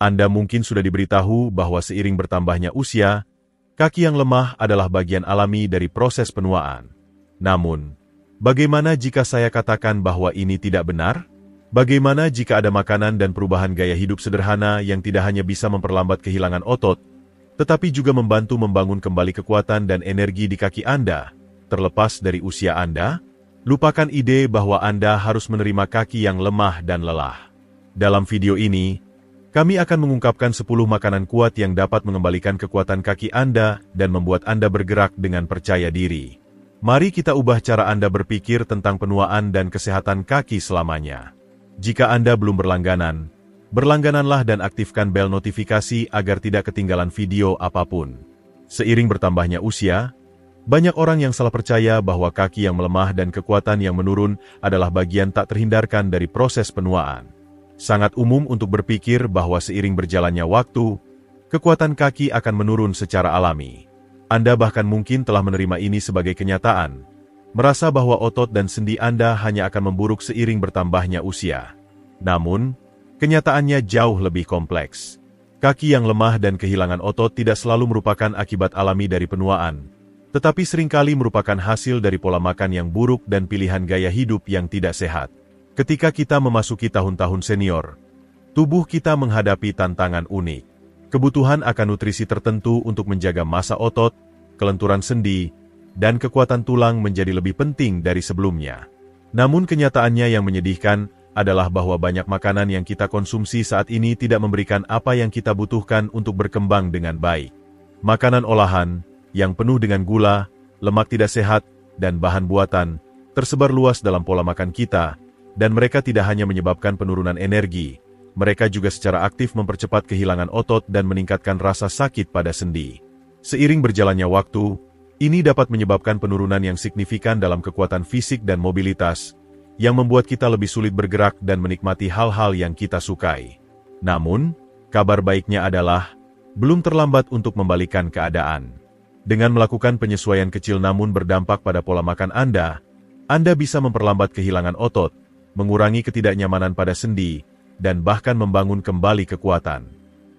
Anda mungkin sudah diberitahu bahwa seiring bertambahnya usia, kaki yang lemah adalah bagian alami dari proses penuaan. Namun, bagaimana jika saya katakan bahwa ini tidak benar? Bagaimana jika ada makanan dan perubahan gaya hidup sederhana yang tidak hanya bisa memperlambat kehilangan otot, tetapi juga membantu membangun kembali kekuatan dan energi di kaki Anda, terlepas dari usia Anda? Lupakan ide bahwa Anda harus menerima kaki yang lemah dan lelah. Dalam video ini, kami akan mengungkapkan 10 makanan kuat yang dapat mengembalikan kekuatan kaki Anda dan membuat Anda bergerak dengan percaya diri. Mari kita ubah cara Anda berpikir tentang penuaan dan kesehatan kaki selamanya. Jika Anda belum berlangganan, berlanggananlah dan aktifkan bel notifikasi agar tidak ketinggalan video apapun. Seiring bertambahnya usia, banyak orang yang salah percaya bahwa kaki yang melemah dan kekuatan yang menurun adalah bagian tak terhindarkan dari proses penuaan. Sangat umum untuk berpikir bahwa seiring berjalannya waktu, kekuatan kaki akan menurun secara alami. Anda bahkan mungkin telah menerima ini sebagai kenyataan, merasa bahwa otot dan sendi Anda hanya akan memburuk seiring bertambahnya usia. Namun, kenyataannya jauh lebih kompleks. Kaki yang lemah dan kehilangan otot tidak selalu merupakan akibat alami dari penuaan, tetapi seringkali merupakan hasil dari pola makan yang buruk dan pilihan gaya hidup yang tidak sehat. Ketika kita memasuki tahun-tahun senior, tubuh kita menghadapi tantangan unik. Kebutuhan akan nutrisi tertentu untuk menjaga massa otot, kelenturan sendi, dan kekuatan tulang menjadi lebih penting dari sebelumnya. Namun kenyataannya yang menyedihkan adalah bahwa banyak makanan yang kita konsumsi saat ini tidak memberikan apa yang kita butuhkan untuk berkembang dengan baik. Makanan olahan, yang penuh dengan gula, lemak tidak sehat, dan bahan buatan, tersebar luas dalam pola makan kita, dan mereka tidak hanya menyebabkan penurunan energi, mereka juga secara aktif mempercepat kehilangan otot dan meningkatkan rasa sakit pada sendi. Seiring berjalannya waktu, ini dapat menyebabkan penurunan yang signifikan dalam kekuatan fisik dan mobilitas, yang membuat kita lebih sulit bergerak dan menikmati hal-hal yang kita sukai. Namun, kabar baiknya adalah, belum terlambat untuk membalikan keadaan. Dengan melakukan penyesuaian kecil namun berdampak pada pola makan Anda bisa memperlambat kehilangan otot, mengurangi ketidaknyamanan pada sendi, dan bahkan membangun kembali kekuatan.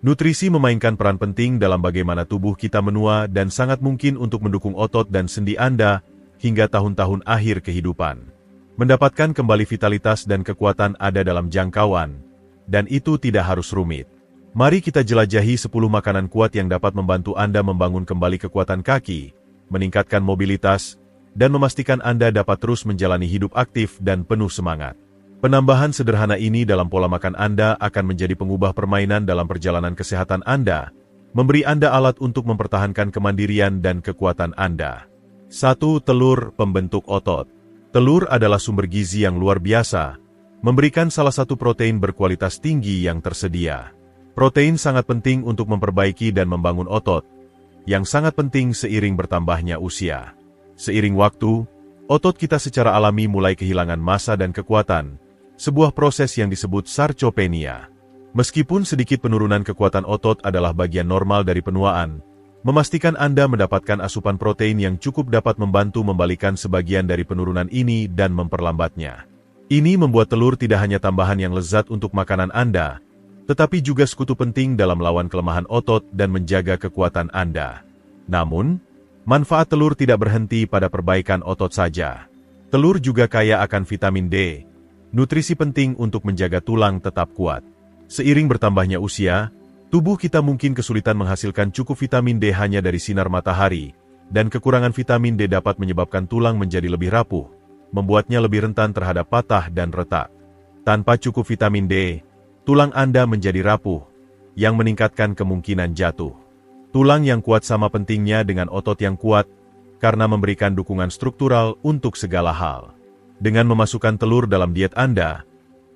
Nutrisi memainkan peran penting dalam bagaimana tubuh kita menua dan sangat mungkin untuk mendukung otot dan sendi Anda hingga tahun-tahun akhir kehidupan. Mendapatkan kembali vitalitas dan kekuatan ada dalam jangkauan, dan itu tidak harus rumit. Mari kita jelajahi 10 makanan kuat yang dapat membantu Anda membangun kembali kekuatan kaki, meningkatkan mobilitas, dan memastikan Anda dapat terus menjalani hidup aktif dan penuh semangat. Penambahan sederhana ini dalam pola makan Anda akan menjadi pengubah permainan dalam perjalanan kesehatan Anda, memberi Anda alat untuk mempertahankan kemandirian dan kekuatan Anda. 1. Telur pembentuk otot. Telur adalah sumber gizi yang luar biasa, memberikan salah satu protein berkualitas tinggi yang tersedia. Protein sangat penting untuk memperbaiki dan membangun otot, yang sangat penting seiring bertambahnya usia. Seiring waktu, otot kita secara alami mulai kehilangan massa dan kekuatan, sebuah proses yang disebut sarcopenia. Meskipun sedikit penurunan kekuatan otot adalah bagian normal dari penuaan, memastikan Anda mendapatkan asupan protein yang cukup dapat membantu membalikan sebagian dari penurunan ini dan memperlambatnya. Ini membuat telur tidak hanya tambahan yang lezat untuk makanan Anda, tetapi juga sekutu penting dalam melawan kelemahan otot dan menjaga kekuatan Anda. Namun, manfaat telur tidak berhenti pada perbaikan otot saja. Telur juga kaya akan vitamin D, nutrisi penting untuk menjaga tulang tetap kuat. Seiring bertambahnya usia, tubuh kita mungkin kesulitan menghasilkan cukup vitamin D hanya dari sinar matahari, dan kekurangan vitamin D dapat menyebabkan tulang menjadi lebih rapuh, membuatnya lebih rentan terhadap patah dan retak. Tanpa cukup vitamin D, tulang Anda menjadi rapuh, yang meningkatkan kemungkinan jatuh. Tulang yang kuat sama pentingnya dengan otot yang kuat, karena memberikan dukungan struktural untuk segala hal. Dengan memasukkan telur dalam diet Anda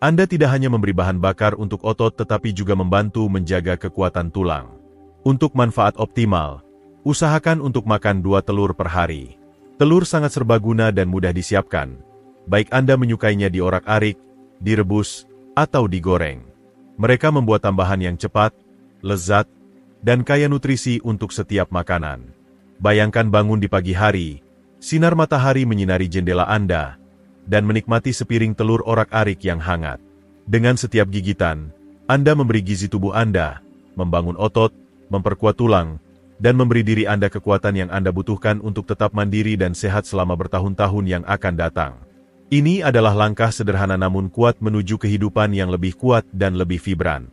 tidak hanya memberi bahan bakar untuk otot tetapi juga membantu menjaga kekuatan tulang. Untuk manfaat optimal, usahakan untuk makan 2 telur per hari. Telur sangat serbaguna dan mudah disiapkan, baik Anda menyukainya diorak-arik, direbus, atau digoreng. Mereka membuat tambahan yang cepat, lezat, dan kaya nutrisi untuk setiap makanan. Bayangkan bangun di pagi hari, sinar matahari menyinari jendela Anda, dan menikmati sepiring telur orak-arik yang hangat. Dengan setiap gigitan, Anda memberi gizi tubuh Anda, membangun otot, memperkuat tulang, dan memberi diri Anda kekuatan yang Anda butuhkan untuk tetap mandiri dan sehat selama bertahun-tahun yang akan datang. Ini adalah langkah sederhana namun kuat menuju kehidupan yang lebih kuat dan lebih vibran.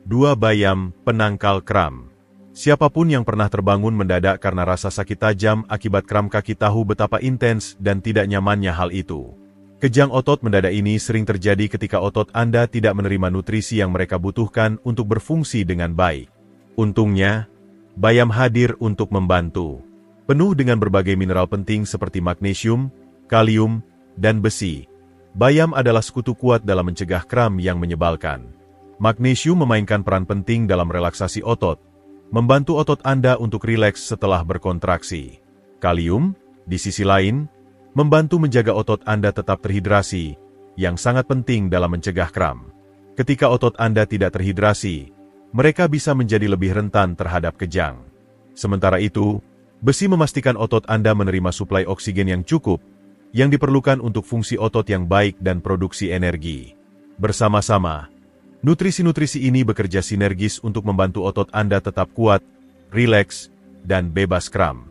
2. Bayam, penangkal kram. Siapapun yang pernah terbangun mendadak karena rasa sakit tajam akibat kram kaki tahu betapa intens dan tidak nyamannya hal itu. Kejang otot mendadak ini sering terjadi ketika otot Anda tidak menerima nutrisi yang mereka butuhkan untuk berfungsi dengan baik. Untungnya, bayam hadir untuk membantu. Penuh dengan berbagai mineral penting seperti magnesium, kalium, dan besi. Bayam adalah sekutu kuat dalam mencegah kram yang menyebalkan. Magnesium memainkan peran penting dalam relaksasi otot, membantu otot Anda untuk rileks setelah berkontraksi. Kalium, di sisi lain, membantu menjaga otot Anda tetap terhidrasi, yang sangat penting dalam mencegah kram. Ketika otot Anda tidak terhidrasi, mereka bisa menjadi lebih rentan terhadap kejang. Sementara itu, besi memastikan otot Anda menerima suplai oksigen yang cukup, yang diperlukan untuk fungsi otot yang baik dan produksi energi. Bersama-sama, nutrisi-nutrisi ini bekerja sinergis untuk membantu otot Anda tetap kuat, rileks, dan bebas kram.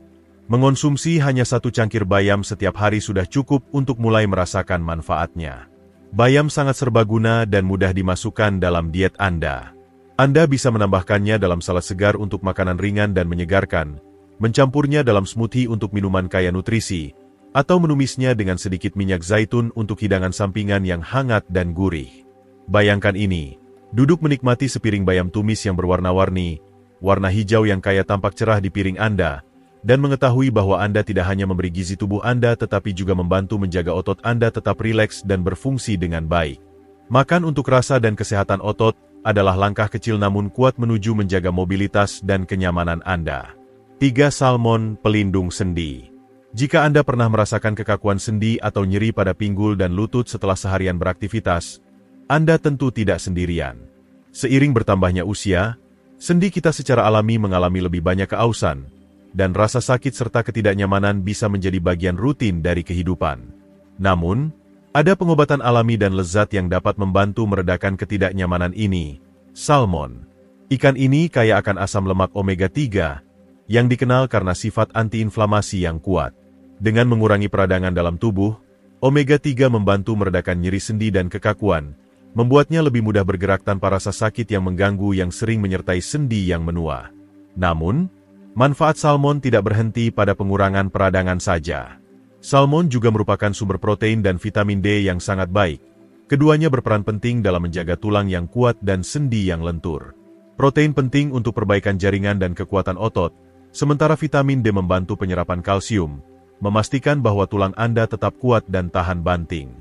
Mengonsumsi hanya 1 cangkir bayam setiap hari sudah cukup untuk mulai merasakan manfaatnya. Bayam sangat serbaguna dan mudah dimasukkan dalam diet Anda. Anda bisa menambahkannya dalam salad segar untuk makanan ringan dan menyegarkan, mencampurnya dalam smoothie untuk minuman kaya nutrisi, atau menumisnya dengan sedikit minyak zaitun untuk hidangan sampingan yang hangat dan gurih. Bayangkan ini, duduk menikmati sepiring bayam tumis yang berwarna-warni, warna hijau yang kaya tampak cerah di piring Anda, dan mengetahui bahwa Anda tidak hanya memberi gizi tubuh Anda tetapi juga membantu menjaga otot Anda tetap rileks dan berfungsi dengan baik. Makan untuk rasa dan kesehatan otot adalah langkah kecil namun kuat menuju menjaga mobilitas dan kenyamanan Anda. 3. Salmon, pelindung sendi. Jika Anda pernah merasakan kekakuan sendi atau nyeri pada pinggul dan lutut setelah seharian beraktivitas, Anda tentu tidak sendirian. Seiring bertambahnya usia, sendi kita secara alami mengalami lebih banyak keausan, dan rasa sakit serta ketidaknyamanan bisa menjadi bagian rutin dari kehidupan. Namun, ada pengobatan alami dan lezat yang dapat membantu meredakan ketidaknyamanan ini. Salmon. Ikan ini kaya akan asam lemak omega 3, yang dikenal karena sifat antiinflamasi yang kuat. Dengan mengurangi peradangan dalam tubuh, omega 3 membantu meredakan nyeri sendi dan kekakuan, membuatnya lebih mudah bergerak tanpa rasa sakit yang mengganggu yang sering menyertai sendi yang menua. Namun, manfaat salmon tidak berhenti pada pengurangan peradangan saja. Salmon juga merupakan sumber protein dan vitamin D yang sangat baik. Keduanya berperan penting dalam menjaga tulang yang kuat dan sendi yang lentur. Protein penting untuk perbaikan jaringan dan kekuatan otot, sementara vitamin D membantu penyerapan kalsium, memastikan bahwa tulang Anda tetap kuat dan tahan banting.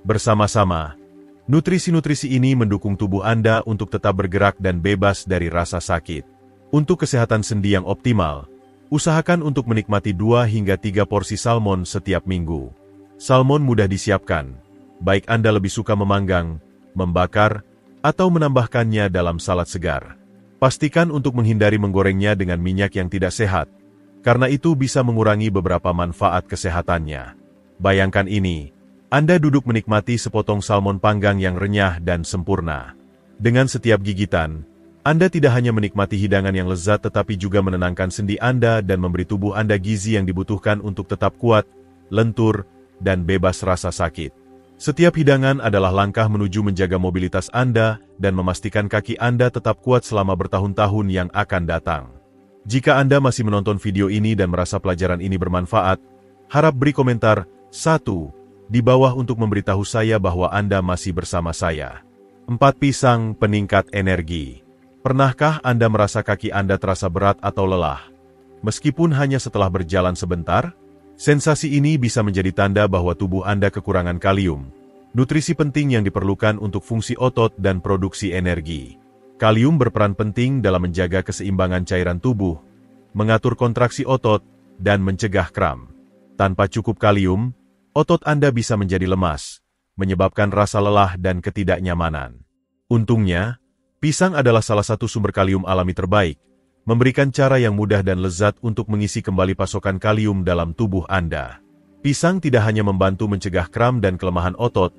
Bersama-sama, nutrisi-nutrisi ini mendukung tubuh Anda untuk tetap bergerak dan bebas dari rasa sakit. Untuk kesehatan sendi yang optimal, usahakan untuk menikmati 2 hingga 3 porsi salmon setiap minggu. Salmon mudah disiapkan, baik Anda lebih suka memanggang, membakar, atau menambahkannya dalam salad segar. Pastikan untuk menghindari menggorengnya dengan minyak yang tidak sehat, karena itu bisa mengurangi beberapa manfaat kesehatannya. Bayangkan ini, Anda duduk menikmati sepotong salmon panggang yang renyah dan sempurna. Dengan setiap gigitan, Anda tidak hanya menikmati hidangan yang lezat tetapi juga menenangkan sendi Anda dan memberi tubuh Anda gizi yang dibutuhkan untuk tetap kuat, lentur, dan bebas rasa sakit. Setiap hidangan adalah langkah menuju menjaga mobilitas Anda dan memastikan kaki Anda tetap kuat selama bertahun-tahun yang akan datang. Jika Anda masih menonton video ini dan merasa pelajaran ini bermanfaat, harap beri komentar 1 di bawah untuk memberitahu saya bahwa Anda masih bersama saya. 4. Pisang peningkat energi. Pernahkah Anda merasa kaki Anda terasa berat atau lelah? Meskipun hanya setelah berjalan sebentar, sensasi ini bisa menjadi tanda bahwa tubuh Anda kekurangan kalium, nutrisi penting yang diperlukan untuk fungsi otot dan produksi energi. Kalium berperan penting dalam menjaga keseimbangan cairan tubuh, mengatur kontraksi otot, dan mencegah kram. Tanpa cukup kalium, otot Anda bisa menjadi lemas, menyebabkan rasa lelah dan ketidaknyamanan. Untungnya, pisang adalah salah satu sumber kalium alami terbaik, memberikan cara yang mudah dan lezat untuk mengisi kembali pasokan kalium dalam tubuh Anda. Pisang tidak hanya membantu mencegah kram dan kelemahan otot,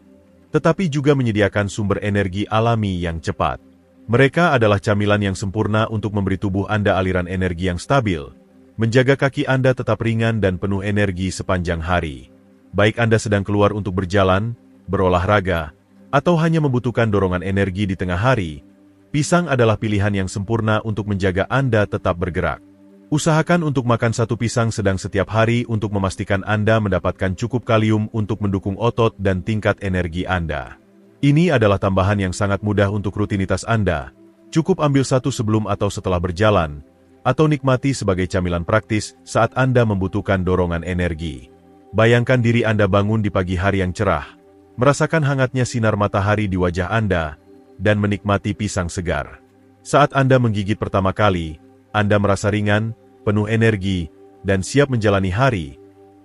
tetapi juga menyediakan sumber energi alami yang cepat. Mereka adalah camilan yang sempurna untuk memberi tubuh Anda aliran energi yang stabil, menjaga kaki Anda tetap ringan dan penuh energi sepanjang hari. Baik Anda sedang keluar untuk berjalan, berolahraga, atau hanya membutuhkan dorongan energi di tengah hari, pisang adalah pilihan yang sempurna untuk menjaga Anda tetap bergerak. Usahakan untuk makan satu pisang sedang setiap hari untuk memastikan Anda mendapatkan cukup kalium untuk mendukung otot dan tingkat energi Anda. Ini adalah tambahan yang sangat mudah untuk rutinitas Anda. Cukup ambil satu sebelum atau setelah berjalan, atau nikmati sebagai camilan praktis saat Anda membutuhkan dorongan energi. Bayangkan diri Anda bangun di pagi hari yang cerah, merasakan hangatnya sinar matahari di wajah Anda, dan menikmati pisang segar. Saat Anda menggigit pertama kali, Anda merasa ringan, penuh energi, dan siap menjalani hari.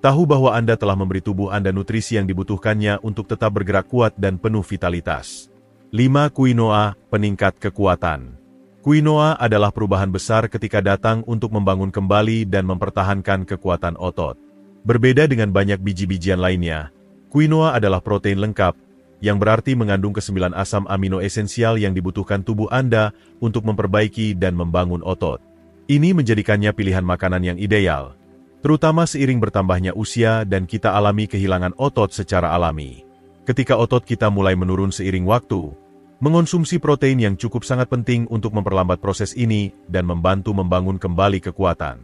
Tahu bahwa Anda telah memberi tubuh Anda nutrisi yang dibutuhkannya untuk tetap bergerak kuat dan penuh vitalitas. 5. Quinoa, peningkat kekuatan. Quinoa adalah perubahan besar ketika datang untuk membangun kembali dan mempertahankan kekuatan otot. Berbeda dengan banyak biji-bijian lainnya, quinoa adalah protein lengkap, yang berarti mengandung ke-9 asam amino esensial yang dibutuhkan tubuh Anda untuk memperbaiki dan membangun otot. Ini menjadikannya pilihan makanan yang ideal, terutama seiring bertambahnya usia dan kita alami kehilangan otot secara alami. Ketika otot kita mulai menurun seiring waktu, mengonsumsi protein yang cukup sangat penting untuk memperlambat proses ini dan membantu membangun kembali kekuatan.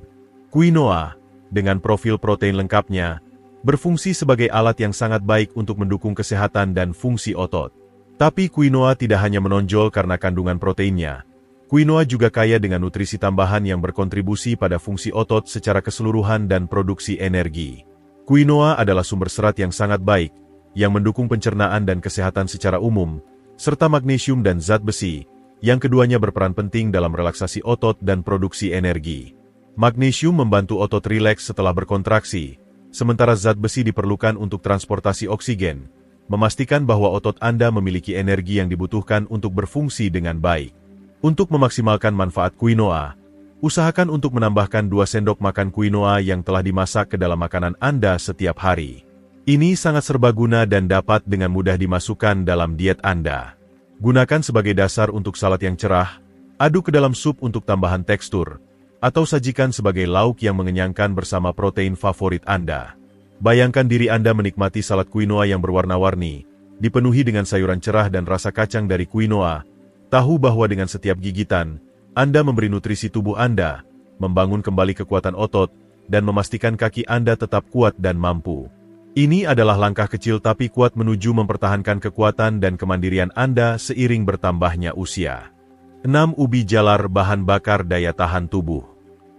Quinoa, dengan profil protein lengkapnya, berfungsi sebagai alat yang sangat baik untuk mendukung kesehatan dan fungsi otot. Tapi quinoa tidak hanya menonjol karena kandungan proteinnya. Quinoa juga kaya dengan nutrisi tambahan yang berkontribusi pada fungsi otot secara keseluruhan dan produksi energi. Quinoa adalah sumber serat yang sangat baik, yang mendukung pencernaan dan kesehatan secara umum, serta magnesium dan zat besi, yang keduanya berperan penting dalam relaksasi otot dan produksi energi. Magnesium membantu otot rileks setelah berkontraksi, sementara zat besi diperlukan untuk transportasi oksigen, memastikan bahwa otot Anda memiliki energi yang dibutuhkan untuk berfungsi dengan baik. Untuk memaksimalkan manfaat quinoa, usahakan untuk menambahkan 2 sendok makan quinoa yang telah dimasak ke dalam makanan Anda setiap hari. Ini sangat serbaguna dan dapat dengan mudah dimasukkan dalam diet Anda. Gunakan sebagai dasar untuk salad yang cerah, aduk ke dalam sup untuk tambahan tekstur, atau sajikan sebagai lauk yang mengenyangkan bersama protein favorit Anda. Bayangkan diri Anda menikmati salad quinoa yang berwarna-warni, dipenuhi dengan sayuran cerah dan rasa kacang dari quinoa. Tahu bahwa dengan setiap gigitan, Anda memberi nutrisi tubuh Anda, membangun kembali kekuatan otot, dan memastikan kaki Anda tetap kuat dan mampu. Ini adalah langkah kecil tapi kuat menuju mempertahankan kekuatan dan kemandirian Anda seiring bertambahnya usia. 6. Ubi jalar, bahan bakar daya tahan tubuh.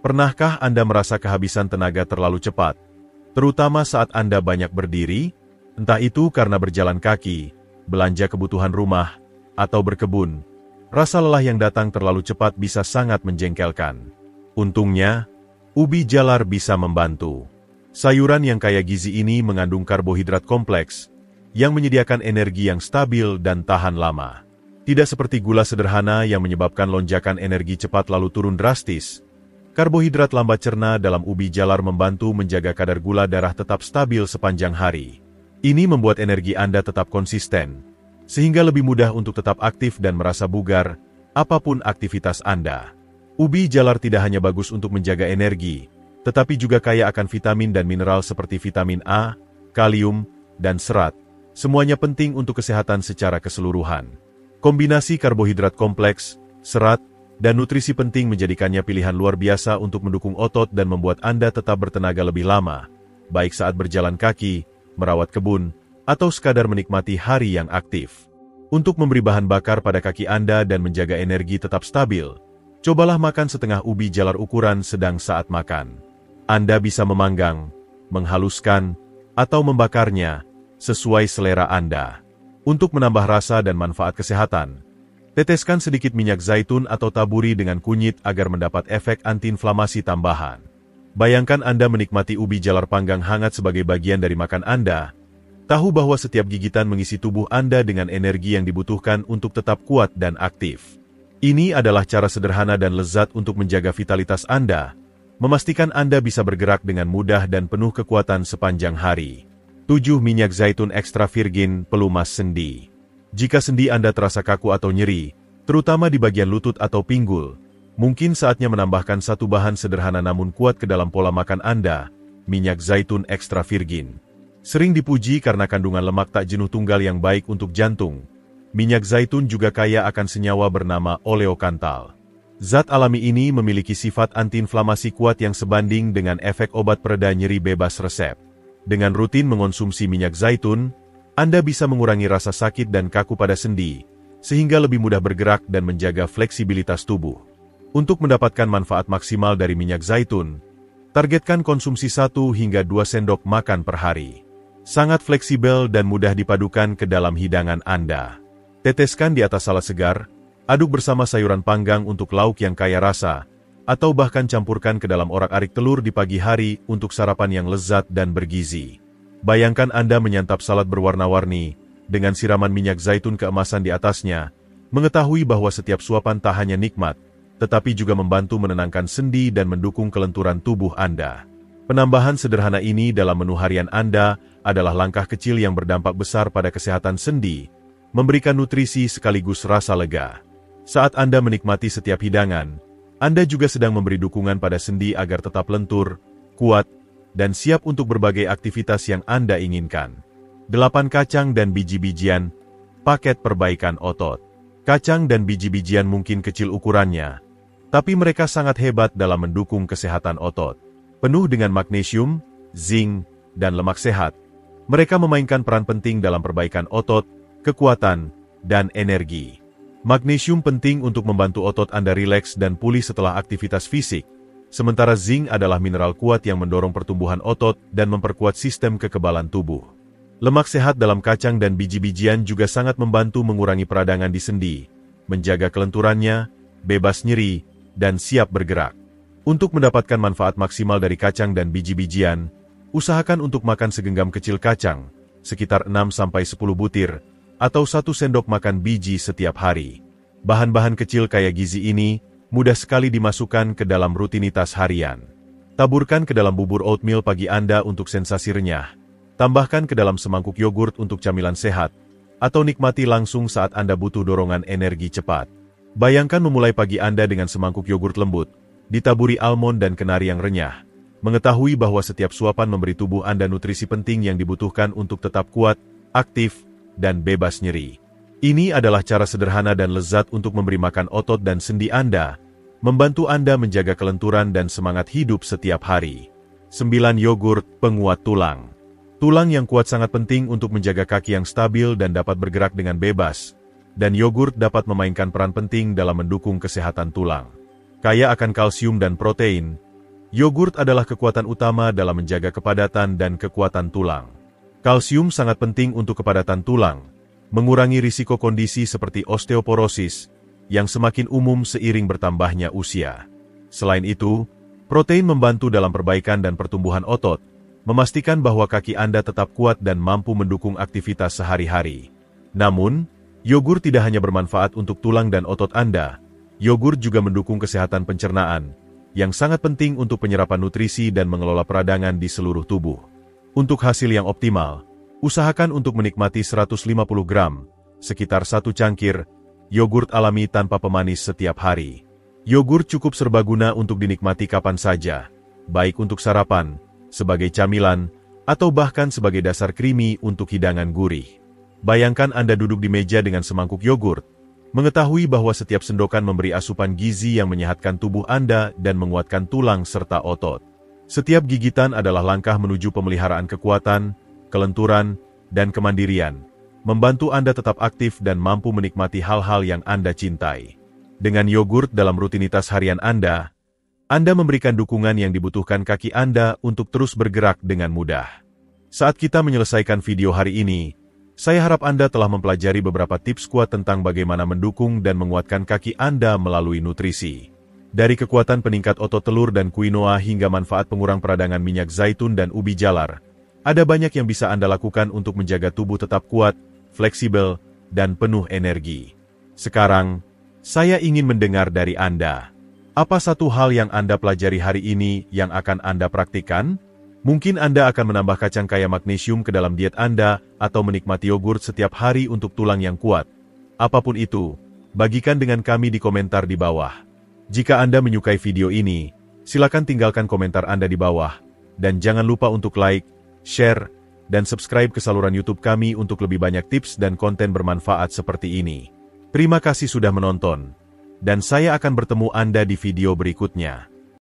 Pernahkah Anda merasa kehabisan tenaga terlalu cepat? Terutama saat Anda banyak berdiri, entah itu karena berjalan kaki, belanja kebutuhan rumah, atau berkebun. Rasa lelah yang datang terlalu cepat bisa sangat menjengkelkan. Untungnya, ubi jalar bisa membantu. Sayuran yang kaya gizi ini mengandung karbohidrat kompleks, yang menyediakan energi yang stabil dan tahan lama. Tidak seperti gula sederhana yang menyebabkan lonjakan energi cepat lalu turun drastis. Karbohidrat lambat cerna dalam ubi jalar membantu menjaga kadar gula darah tetap stabil sepanjang hari. Ini membuat energi Anda tetap konsisten, sehingga lebih mudah untuk tetap aktif dan merasa bugar, apapun aktivitas Anda. Ubi jalar tidak hanya bagus untuk menjaga energi, tetapi juga kaya akan vitamin dan mineral seperti vitamin A, kalium, dan serat. Semuanya penting untuk kesehatan secara keseluruhan. Kombinasi karbohidrat kompleks, serat, dan nutrisi penting menjadikannya pilihan luar biasa untuk mendukung otot dan membuat Anda tetap bertenaga lebih lama, baik saat berjalan kaki, merawat kebun, atau sekadar menikmati hari yang aktif. Untuk memberi bahan bakar pada kaki Anda dan menjaga energi tetap stabil, cobalah makan setengah ubi jalar ukuran sedang saat makan. Anda bisa memanggang, menghaluskan, atau membakarnya, sesuai selera Anda. Untuk menambah rasa dan manfaat kesehatan, teteskan sedikit minyak zaitun atau taburi dengan kunyit agar mendapat efek antiinflamasi tambahan. Bayangkan Anda menikmati ubi jalar panggang hangat sebagai bagian dari makan Anda. Tahu bahwa setiap gigitan mengisi tubuh Anda dengan energi yang dibutuhkan untuk tetap kuat dan aktif. Ini adalah cara sederhana dan lezat untuk menjaga vitalitas Anda, memastikan Anda bisa bergerak dengan mudah dan penuh kekuatan sepanjang hari. 7. Minyak zaitun ekstra virgin, pelumas sendi. Jika sendi Anda terasa kaku atau nyeri, terutama di bagian lutut atau pinggul. Mungkin saatnya menambahkan satu bahan sederhana namun kuat ke dalam pola makan Anda, minyak zaitun ekstra virgin. Sering dipuji karena kandungan lemak tak jenuh tunggal yang baik untuk jantung. Minyak zaitun juga kaya akan senyawa bernama oleokantal. Zat alami ini memiliki sifat antiinflamasi kuat yang sebanding dengan efek obat pereda nyeri bebas resep. Dengan rutin mengonsumsi minyak zaitun, Anda bisa mengurangi rasa sakit dan kaku pada sendi, sehingga lebih mudah bergerak dan menjaga fleksibilitas tubuh. Untuk mendapatkan manfaat maksimal dari minyak zaitun, targetkan konsumsi 1 hingga 2 sendok makan per hari. Sangat fleksibel dan mudah dipadukan ke dalam hidangan Anda. Teteskan di atas salad segar, aduk bersama sayuran panggang untuk lauk yang kaya rasa, atau bahkan campurkan ke dalam orak-arik telur di pagi hari untuk sarapan yang lezat dan bergizi. Bayangkan Anda menyantap salad berwarna-warni, dengan siraman minyak zaitun keemasan di atasnya, mengetahui bahwa setiap suapan tak hanya nikmat, tetapi juga membantu menenangkan sendi dan mendukung kelenturan tubuh Anda. Penambahan sederhana ini dalam menu harian Anda adalah langkah kecil yang berdampak besar pada kesehatan sendi, memberikan nutrisi sekaligus rasa lega. Saat Anda menikmati setiap hidangan, Anda juga sedang memberi dukungan pada sendi agar tetap lentur, kuat, dan siap untuk berbagai aktivitas yang Anda inginkan. 8 kacang dan biji-bijian, paket perbaikan otot. Kacang dan biji-bijian mungkin kecil ukurannya, tapi mereka sangat hebat dalam mendukung kesehatan otot. Penuh dengan magnesium, zinc, dan lemak sehat, mereka memainkan peran penting dalam perbaikan otot, kekuatan, dan energi. Magnesium penting untuk membantu otot Anda rileks dan pulih setelah aktivitas fisik, sementara zinc adalah mineral kuat yang mendorong pertumbuhan otot dan memperkuat sistem kekebalan tubuh. Lemak sehat dalam kacang dan biji-bijian juga sangat membantu mengurangi peradangan di sendi, menjaga kelenturannya, bebas nyeri, dan siap bergerak. Untuk mendapatkan manfaat maksimal dari kacang dan biji-bijian, usahakan untuk makan segenggam kecil kacang, sekitar 6-10 butir, atau 1 sendok makan biji setiap hari. Bahan-bahan kecil kaya gizi ini mudah sekali dimasukkan ke dalam rutinitas harian. Taburkan ke dalam bubur oatmeal pagi Anda untuk sensasi renyah. Tambahkan ke dalam semangkuk yogurt untuk camilan sehat, atau nikmati langsung saat Anda butuh dorongan energi cepat. Bayangkan memulai pagi Anda dengan semangkuk yogurt lembut, ditaburi almond dan kenari yang renyah. Mengetahui bahwa setiap suapan memberi tubuh Anda nutrisi penting yang dibutuhkan untuk tetap kuat, aktif, dan bebas nyeri. Ini adalah cara sederhana dan lezat untuk memberi makan otot dan sendi Anda, membantu Anda menjaga kelenturan dan semangat hidup setiap hari. 9. Yogurt penguat tulang. Tulang yang kuat sangat penting untuk menjaga kaki yang stabil dan dapat bergerak dengan bebas, dan yogurt dapat memainkan peran penting dalam mendukung kesehatan tulang. Kaya akan kalsium dan protein, yogurt adalah kekuatan utama dalam menjaga kepadatan dan kekuatan tulang. Kalsium sangat penting untuk kepadatan tulang, mengurangi risiko kondisi seperti osteoporosis, yang semakin umum seiring bertambahnya usia. Selain itu, protein membantu dalam perbaikan dan pertumbuhan otot, memastikan bahwa kaki Anda tetap kuat dan mampu mendukung aktivitas sehari-hari. Namun, yogurt tidak hanya bermanfaat untuk tulang dan otot Anda, yogurt juga mendukung kesehatan pencernaan, yang sangat penting untuk penyerapan nutrisi dan mengelola peradangan di seluruh tubuh. Untuk hasil yang optimal, usahakan untuk menikmati 150 gram, sekitar 1 cangkir, yogurt alami tanpa pemanis setiap hari. Yogurt cukup serbaguna untuk dinikmati kapan saja, baik untuk sarapan, sebagai camilan, atau bahkan sebagai dasar krimi untuk hidangan gurih. Bayangkan Anda duduk di meja dengan semangkuk yogurt, mengetahui bahwa setiap sendokan memberi asupan gizi yang menyehatkan tubuh Anda dan menguatkan tulang serta otot. Setiap gigitan adalah langkah menuju pemeliharaan kekuatan, kelenturan, dan kemandirian, membantu Anda tetap aktif dan mampu menikmati hal-hal yang Anda cintai. Dengan yogurt dalam rutinitas harian Anda memberikan dukungan yang dibutuhkan kaki Anda untuk terus bergerak dengan mudah. Saat kita menyelesaikan video hari ini, saya harap Anda telah mempelajari beberapa tips kuat tentang bagaimana mendukung dan menguatkan kaki Anda melalui nutrisi. Dari kekuatan peningkat otot telur dan quinoa hingga manfaat pengurang peradangan minyak zaitun dan ubi jalar, ada banyak yang bisa Anda lakukan untuk menjaga tubuh tetap kuat, fleksibel, dan penuh energi. Sekarang, saya ingin mendengar dari Anda. Apa satu hal yang Anda pelajari hari ini yang akan Anda praktikkan? Mungkin Anda akan menambah kacang kaya magnesium ke dalam diet Anda atau menikmati yogurt setiap hari untuk tulang yang kuat. Apapun itu, Bagikan dengan kami di komentar di bawah. Jika Anda menyukai video ini, silakan tinggalkan komentar Anda di bawah. Dan jangan lupa untuk like, share, dan subscribe ke saluran YouTube kami untuk lebih banyak tips dan konten bermanfaat seperti ini. Terima kasih sudah menonton. Dan saya akan bertemu Anda di video berikutnya.